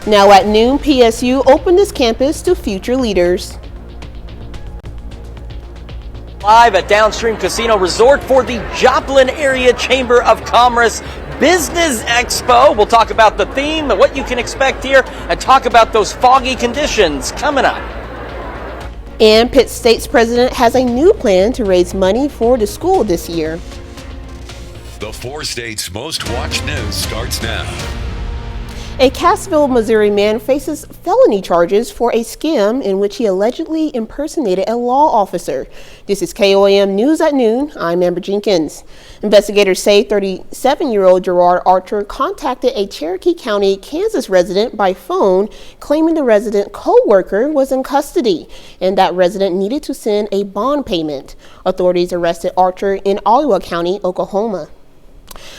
Now at noon, PSU opened its campus to future leaders. Live at Downstream Casino Resort for the Joplin Area Chamber of Commerce Business Expo. We'll talk about the theme and what you can expect here and talk about those foggy conditions coming up. And Pitt State's president has a new plan to raise money for the school this year. The 4 states' most watched news starts now. A Cassville, Missouri man faces felony charges for a scam in which he allegedly impersonated a law officer. This is KOAM News at Noon. I'm Amber Jenkins. Investigators say 37-year-old Gerard Archer contacted a Cherokee County, Kansas resident by phone, claiming the resident co-worker was in custody and that resident needed to send a bond payment. Authorities arrested Archer in Ottawa County, Oklahoma.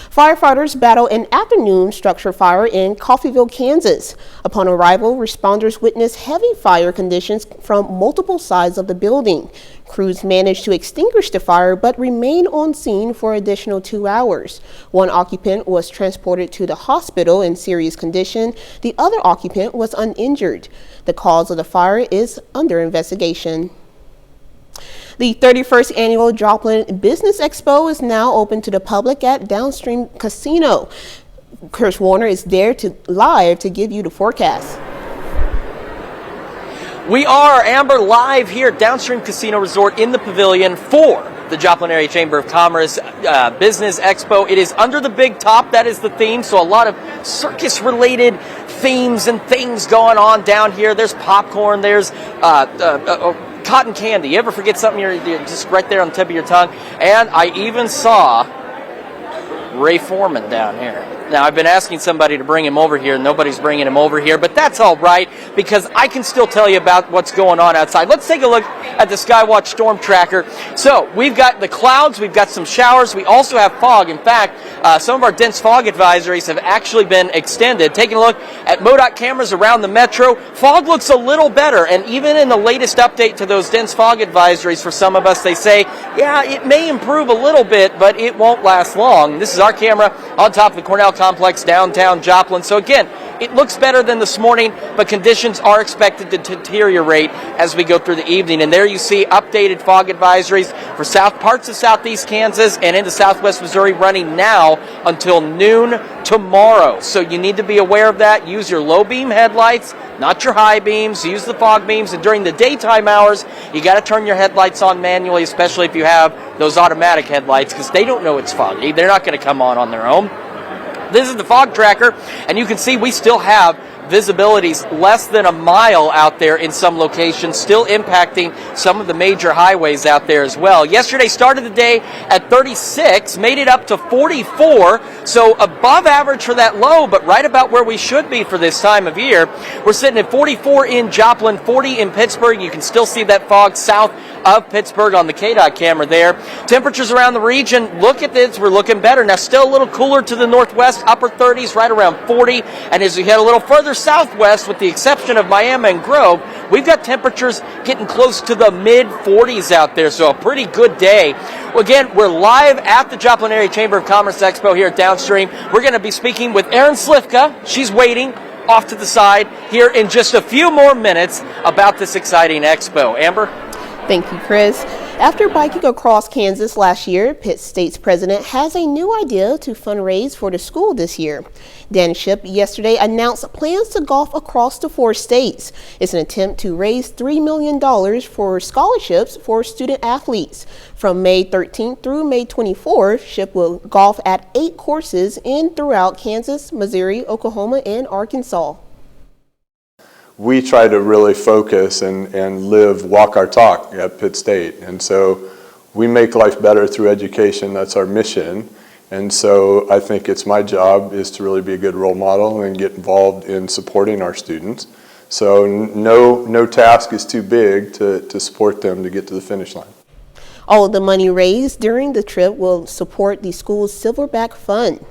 Firefighters battled an afternoon structure fire in Coffeyville, Kansas. Upon arrival, responders witnessed heavy fire conditions from multiple sides of the building. Crews managed to extinguish the fire but remained on scene for an additional 2 hours. One occupant was transported to the hospital in serious condition. The other occupant was uninjured. The cause of the fire is under investigation. The 31st annual Joplin Business Expo is now open to the public at Downstream Casino. Chris Warner is there live to give you the forecast. We are, Amber, live here at Downstream Casino Resort in the pavilion for the Joplin Area Chamber of Commerce Business Expo. It is under the big top. That is the theme. So a lot of circus-related themes and things going on down here. There's popcorn. There's cotton candy. You ever forget something, you're just right there on the tip of your tongue? And I even saw Ray Foreman down here. Now, I've been asking somebody to bring him over here. Nobody's bringing him over here, but that's all right because I can still tell you about what's going on outside. Let's take a look at the Skywatch Storm Tracker. So we've got the clouds, we've got some showers, we also have fog. In fact, some of our dense fog advisories have actually been extended. Taking a look at MoDOT cameras around the metro, fog looks a little better, and even in the latest update to those dense fog advisories for some of us, they say, yeah, it may improve a little bit, but it won't last long. This is our camera on top of the Cornell Complex, downtown Joplin. So again, it looks better than this morning, but conditions are expected to deteriorate as we go through the evening. And there you see updated fog advisories for parts of southeast Kansas and into southwest Missouri running now until noon tomorrow. So you need to be aware of that. Use your low beam headlights, not your high beams. Use the fog beams. And during the daytime hours, you got to turn your headlights on manually, especially if you have those automatic headlights, because they don't know it's foggy. They're not going to come on their own. This is the fog tracker, and you can see we still have visibilities less than a mile out there in some locations, still impacting some of the major highways out there as well. Yesterday started the day at 36, made it up to 44, so above average for that low, but right about where we should be for this time of year. We're sitting at 44 in Joplin, 40 in Pittsburgh. You can still see that fog south of Pittsburgh on the KDOT camera there. Temperatures around the region, look at this, we're looking better. Now still a little cooler to the northwest, upper 30s, right around 40. And as we head a little further southwest, with the exception of Miami and Grove, we've got temperatures getting close to the mid-40s out there, so a pretty good day. Well, again, we're live at the Joplin Area Chamber of Commerce Expo here at Downstream. We're going to be speaking with Erin Slifka. She's waiting off to the side here in just a few more minutes about this exciting expo. Amber? Thank you, Chris. After biking across Kansas last year, Pitt State's president has a new idea to fundraise for the school this year. Dan Shipp yesterday announced plans to golf across the 4 states. It's an attempt to raise $3 million for scholarships for student athletes. From May 13th through May 24th, Shipp will golf at 8 courses in throughout Kansas, Missouri, Oklahoma, and Arkansas. We try to really focus and walk our talk at Pitt State. And so we make life better through education. That's our mission. And so I think it's my job is to really be a good role model and get involved in supporting our students. So no task is too big to support them to get to the finish line. All of the money raised during the trip will support the school's Silverback Fund.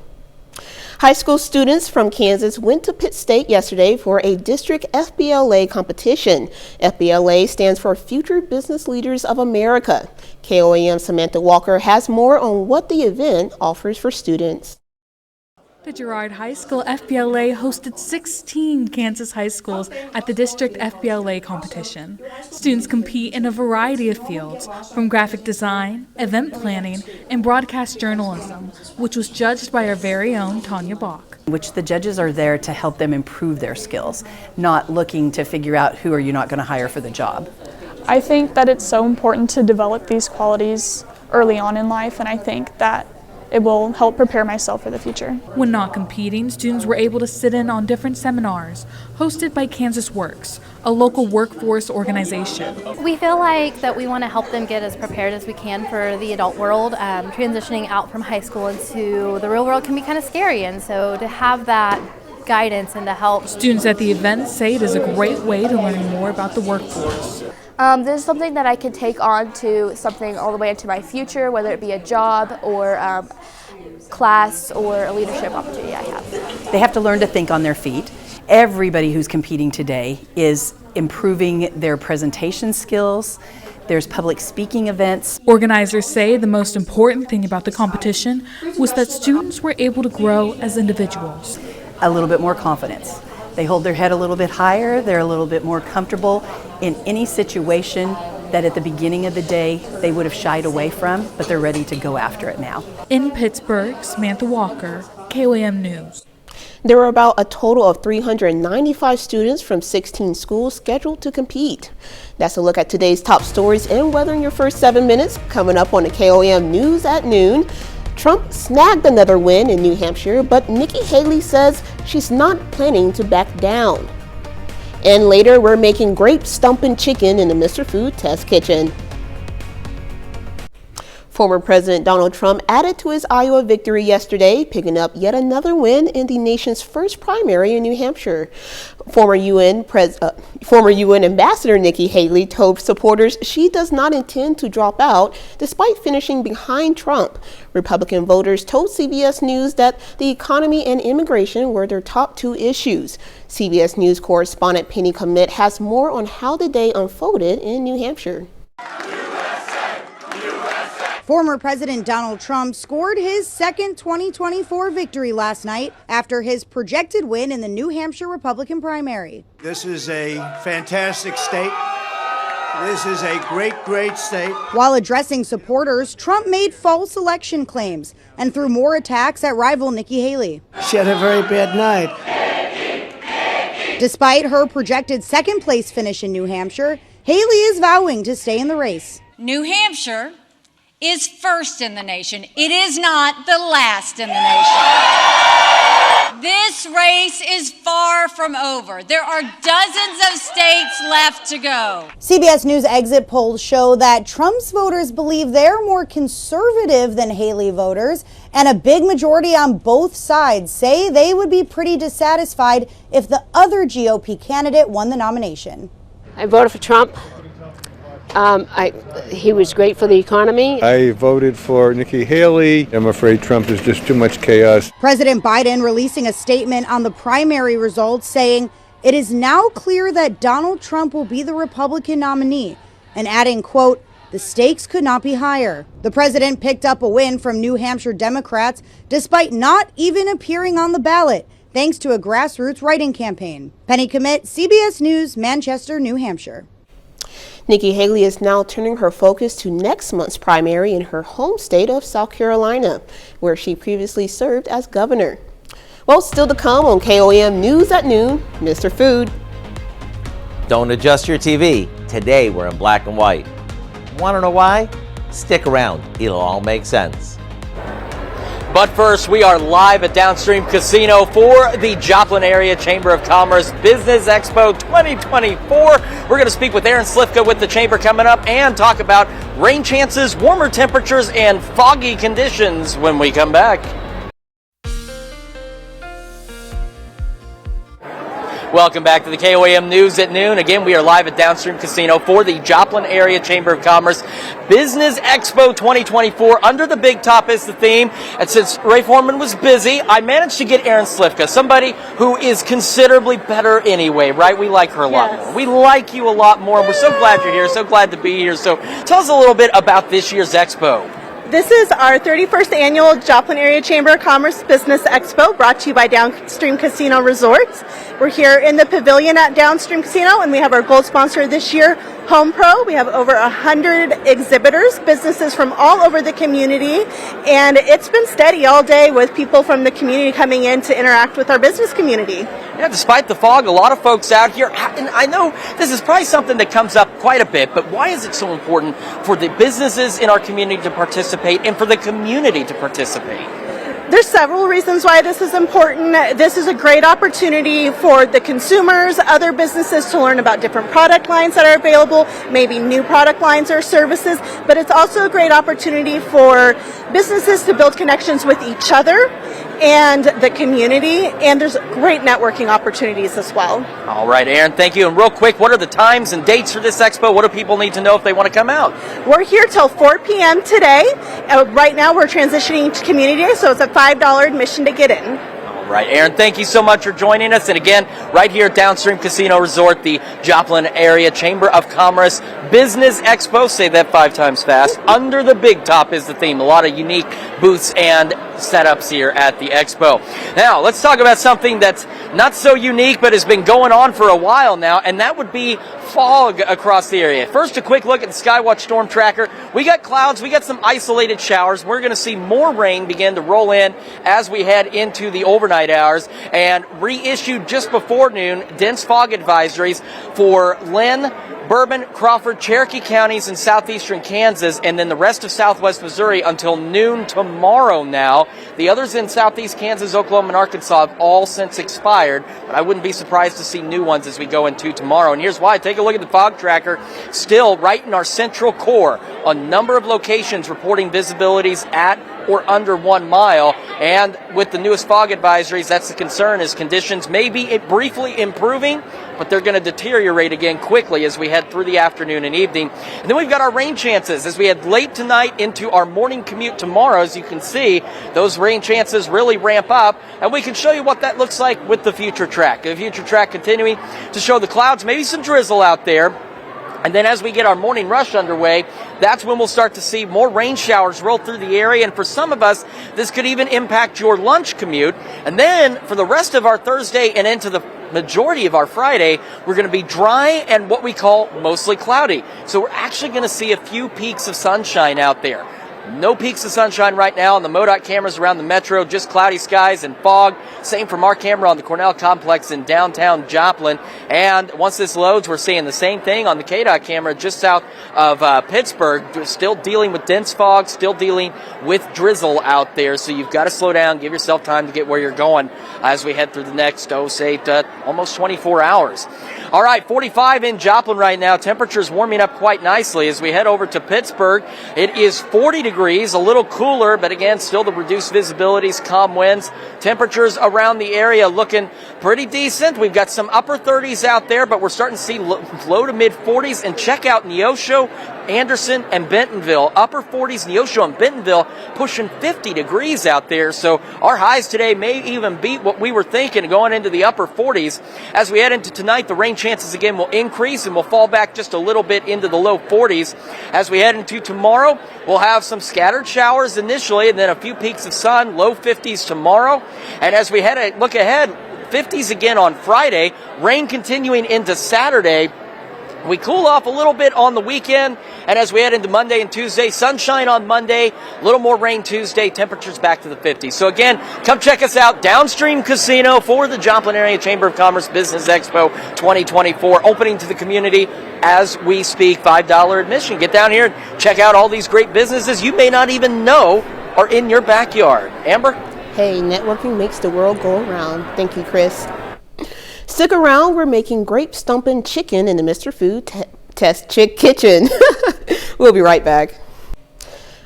High school students from Kansas went to Pitt State yesterday for a district FBLA competition. FBLA stands for Future Business Leaders of America. KOAM Samantha Walker has more on what the event offers for students. The Girard High School FBLA hosted 16 Kansas high schools at the district FBLA competition. Students compete in a variety of fields, from graphic design, event planning, and broadcast journalism, which was judged by our very own Tanya Bach. Which the judges are there to help them improve their skills, not looking to figure out who are you not going to hire for the job. I think that it's so important to develop these qualities early on in life, and I think that it will help prepare myself for the future. When not competing, students were able to sit in on different seminars hosted by Kansas Works, a local workforce organization. We feel like that we want to help them get as prepared as we can for the adult world. Transitioning out from high school into the real world can be kind of scary, and so to have that guidance and to help. Students at the event say it is a great way to learn more about the workforce. This is something that I can take on to something all the way into my future, whether it be a job or class or a leadership opportunity I have. They have to learn to think on their feet. Everybody who's competing today is improving their presentation skills. There's public speaking events. Organizers say the most important thing about the competition was that students were able to grow as individuals. A little bit more confidence. They hold their head a little bit higher. They're a little bit more comfortable in any situation that at the beginning of the day they would have shied away from, but they're ready to go after it now. In Pittsburgh, Samantha Walker, KOAM News. There were about a total of 395 students from 16 schools scheduled to compete. That's a look at today's top stories and weather in your first 7 minutes, coming up on the KOAM News at noon. Trump snagged another win in New Hampshire, but Nikki Haley says she's not planning to back down. And later, we're making grape stumping chicken in the Mr. Food Test Kitchen. Former President Donald Trump added to his Iowa victory yesterday, picking up yet another win in the nation's first primary in New Hampshire. Former UN Ambassador Nikki Haley told supporters she does not intend to drop out despite finishing behind Trump. Republican voters told CBS News that the economy and immigration were their top two issues. CBS News correspondent Penny Commit has more on how the day unfolded in New Hampshire. Former President Donald Trump scored his second 2024 victory last night after his projected win in the New Hampshire Republican primary. This is a fantastic state. This is a great, great state. While addressing supporters, Trump made false election claims and threw more attacks at rival Nikki Haley. She had a very bad night. Despite her projected second place finish in New Hampshire, Haley is vowing to stay in the race. New Hampshire is first in the nation. It is not the last in the nation. This race is far from over. There are dozens of states left to go. CBS News exit polls show that Trump's voters believe they're more conservative than Haley voters, and a big majority on both sides say they would be pretty dissatisfied if the other GOP candidate won the nomination. I voted for Trump. He was great for the economy. I voted for Nikki Haley. I'm afraid Trump is just too much chaos. President Biden releasing a statement on the primary results saying it is now clear that Donald Trump will be the Republican nominee, and adding, quote, the stakes could not be higher. The president picked up a win from New Hampshire Democrats despite not even appearing on the ballot, thanks to a grassroots writing campaign. Penny Commit, CBS News, Manchester, New Hampshire. Nikki Haley is now turning her focus to next month's primary in her home state of South Carolina, where she previously served as governor. Well, still to come on KOAM News at noon, Mr. Food. Don't adjust your TV. Today we're in black and white. Want to know why? Stick around. It'll all make sense. But first, we are live at Downstream Casino for the Joplin Area Chamber of Commerce Business Expo 2024. We're going to speak with Aaron Slifka with the Chamber coming up and talk about rain chances, warmer temperatures, and foggy conditions when we come back. Welcome back to the KOAM News at noon. Again, we are live at Downstream Casino for the Joplin Area Chamber of Commerce Business Expo 2024. Under the big top is the theme. And since Ray Foreman was busy, I managed to get Aaron Slifka, somebody who is considerably better anyway, right? We like her a lot more. We like you a lot more. We're so glad you're here, so glad to be here. So tell us a little bit about this year's Expo. This is our 31st annual Joplin Area Chamber of Commerce Business Expo, brought to you by Downstream Casino Resorts. We're here in the pavilion at Downstream Casino, and we have our gold sponsor this year, Home Pro. We have over 100 exhibitors, businesses from all over the community, and it's been steady all day with people from the community coming in to interact with our business community. Yeah, despite the fog, a lot of folks out here, and I know this is probably something that comes up quite a bit, but why is it so important for the businesses in our community to participate and for the community to participate? There's several reasons why this is important. This is a great opportunity for the consumers, other businesses to learn about different product lines that are available, maybe new product lines or services, but it's also a great opportunity for businesses to build connections with each other and the community, and there's great networking opportunities as well. All right, Aaron, thank you. And real quick, what are the times and dates for this expo? What do people need to know if they want to come out? We're here till 4 p.m. today. Right now we're transitioning to Community Day, so it's a $5 admission to get in. All right, Aaron, thank you so much for joining us. And again, right here at Downstream Casino Resort, the Joplin Area Chamber of Commerce Business Expo. Say that 5 times fast. Under the Big Top is the theme. A lot of unique booths and setups here at the expo. Now, let's talk about something that's not so unique but has been going on for a while now, and that would be fog across the area. First, a quick look at the Skywatch Storm Tracker. We got clouds, we got some isolated showers. We're going to see more rain begin to roll in as we head into the overnight hours, and reissued just before noon dense fog advisories for Lynn, Bourbon, Crawford, Cherokee counties in southeastern Kansas, and then the rest of southwest Missouri until noon tomorrow now. The others in southeast Kansas, Oklahoma, and Arkansas have all since expired, but I wouldn't be surprised to see new ones as we go into tomorrow. And here's why. Take a look at the fog tracker. Still right in our central core, a number of locations reporting visibilities at or under 1 mile. And with the newest fog advisories, that's the concern, is conditions may be briefly improving, but they're going to deteriorate again quickly as we head through the afternoon and evening. And then we've got our rain chances as we head late tonight into our morning commute tomorrow. As you can see, those rain chances really ramp up, and we can show you what that looks like with the future track. The future track continuing to show the clouds, maybe some drizzle out there. And then as we get our morning rush underway, that's when we'll start to see more rain showers roll through the area. And for some of us, this could even impact your lunch commute. And then for the rest of our Thursday and into the majority of our Friday, we're going to be dry and what we call mostly cloudy. So we're actually going to see a few peaks of sunshine out there. No peaks of sunshine right now on the MoDOT cameras around the metro, just cloudy skies and fog. Same from our camera on the Cornell Complex in downtown Joplin. And once this loads, we're seeing the same thing on the KDOT camera just south of Pittsburgh. Still dealing with dense fog, still dealing with drizzle out there. So you've got to slow down, give yourself time to get where you're going as we head through the next, almost 24 hours. All right, 45 in Joplin right now. Temperatures warming up quite nicely as we head over to Pittsburgh. It is 40 degrees, a little cooler, but again, still the reduced visibilities, calm winds. Temperatures around the area looking pretty decent. We've got some upper 30s out there, but we're starting to see low to mid 40s. And check out Neosho, Anderson, and Bentonville. Upper 40s, Neosho and Bentonville pushing 50 degrees out there. So our highs today may even beat what we were thinking going into the upper 40s. As we head into tonight, the rain chances again will increase and will fall back just a little bit into the low 40s. As we head into tomorrow, we'll have some scattered showers initially and then a few peaks of sun, low 50s tomorrow. And as we look ahead, 50s again on Friday, rain continuing into Saturday. We cool off a little bit on the weekend, and as we head into Monday and Tuesday, sunshine on Monday, a little more rain Tuesday, temperatures back to the 50s. So again, come check us out, Downstream Casino for the Joplin Area Chamber of Commerce Business Expo 2024, opening to the community as we speak, $5 admission. Get down here and check out all these great businesses you may not even know are in your backyard. Amber? Hey, networking makes the world go around. Thank you, Chris. Stick around, we're making grape stumping chicken in the Mr. Food Test Kitchen. We'll be right back.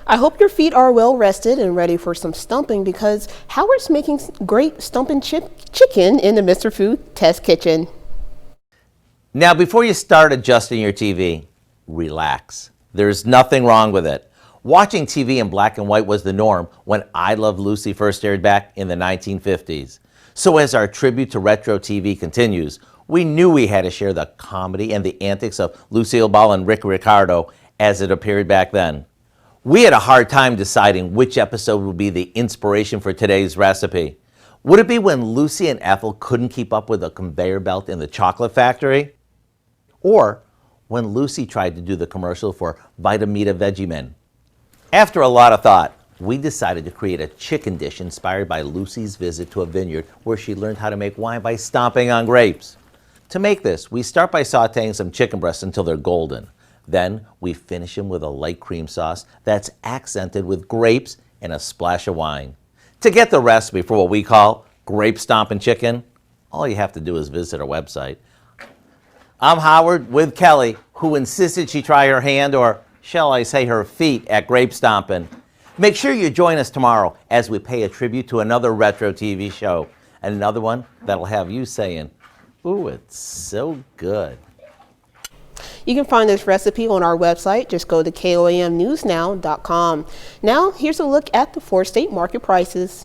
I hope your feet are well rested and ready for some stumping because Howard's making grape stumping chicken in the Mr. Food Test Kitchen. Now, before you start adjusting your TV, relax. There's nothing wrong with it. Watching TV in black and white was the norm when I Love Lucy first aired back in the 1950s. So as our tribute to retro TV continues, we knew we had to share the comedy and the antics of Lucille Ball and Rick Ricardo as it appeared back then. We had a hard time deciding which episode would be the inspiration for today's recipe. Would it be when Lucy and Ethel couldn't keep up with a conveyor belt in the chocolate factory? Or when Lucy tried to do the commercial for Vitamita Vegemin? After a lot of thought, we decided to create a chicken dish inspired by Lucy's visit to a vineyard where she learned how to make wine by stomping on grapes. To make this, we start by sauteing some chicken breasts until they're golden. Then we finish them with a light cream sauce that's accented with grapes and a splash of wine. To get the recipe for what we call grape stomping chicken, all you have to do is visit our website. I'm Howard with Kelly, who insisted she try her hand, or shall I say her feet, at grape stomping. Make sure you join us tomorrow as we pay a tribute to another retro TV show, and another one that'll have you saying, ooh, it's so good. You can find this recipe on our website. Just go to KOAMnewsnow.com. Now, here's a look at the 4-state market prices.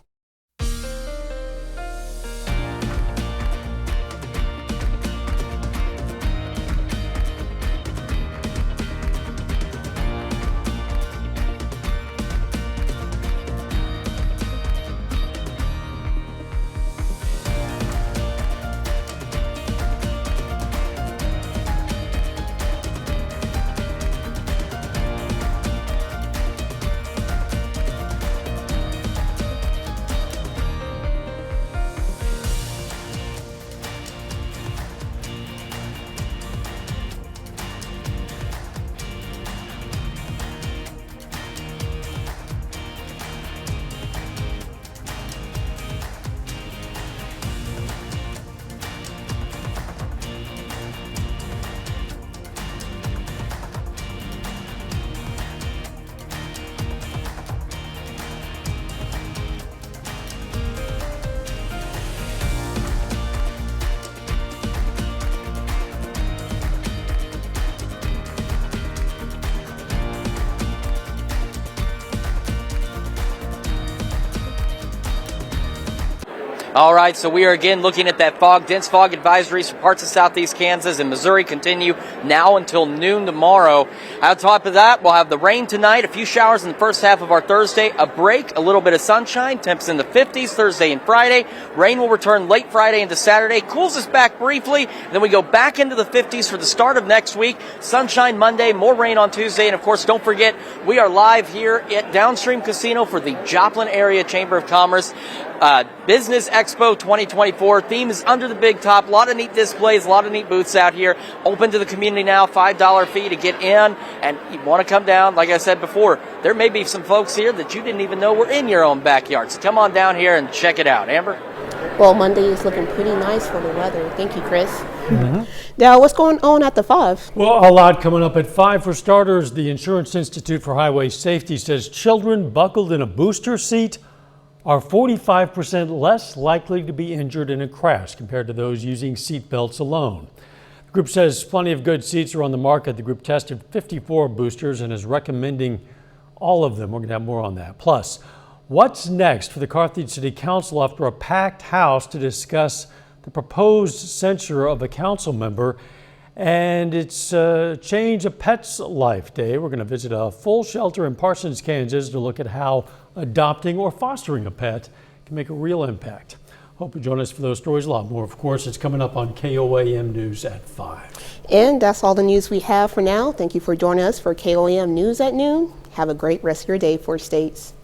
All right, so we are again looking at that fog. Dense fog advisories for parts of southeast Kansas and Missouri continue now until noon tomorrow. On top of that, we'll have the rain tonight, a few showers in the first half of our Thursday, a break, a little bit of sunshine, temps in the 50s Thursday and Friday. Rain will return late Friday into Saturday, cools us back briefly, then we go back into the 50s for the start of next week. Sunshine Monday, more rain on Tuesday, and of course, don't forget, we are live here at Downstream Casino for the Joplin Area Chamber of Commerce Business Expo 2024. Theme is under the big top. A lot of neat displays, a lot of neat booths out here. Open to the community now, $5 fee to get in. And you want to come down, like I said before, there may be some folks here that you didn't even know were in your own backyard. So come on down here and check it out. Amber? Well, Monday is looking pretty nice for the weather. Thank you, Chris. Now, what's going on at the 5? Well, a lot coming up at 5. For starters, the Insurance Institute for Highway Safety says children buckled in a booster seat are 45% less likely to be injured in a crash compared to those using seat belts alone. The group says plenty of good seats are on the market. The group tested 54 boosters and is recommending all of them. We're going to have more on that. Plus, what's next for the Carthage City Council after a packed house to discuss the proposed censure of a council member? And it's Change a Pet's Life Day. We're going to visit a full shelter in Parsons, Kansas to look at how adopting or fostering a pet can make a real impact. Hope you join us for those stories. A lot more, of course. It's coming up on KOAM News at 5. And that's all the news we have for now. Thank you for joining us for KOAM News at noon. Have a great rest of your day, 4 States.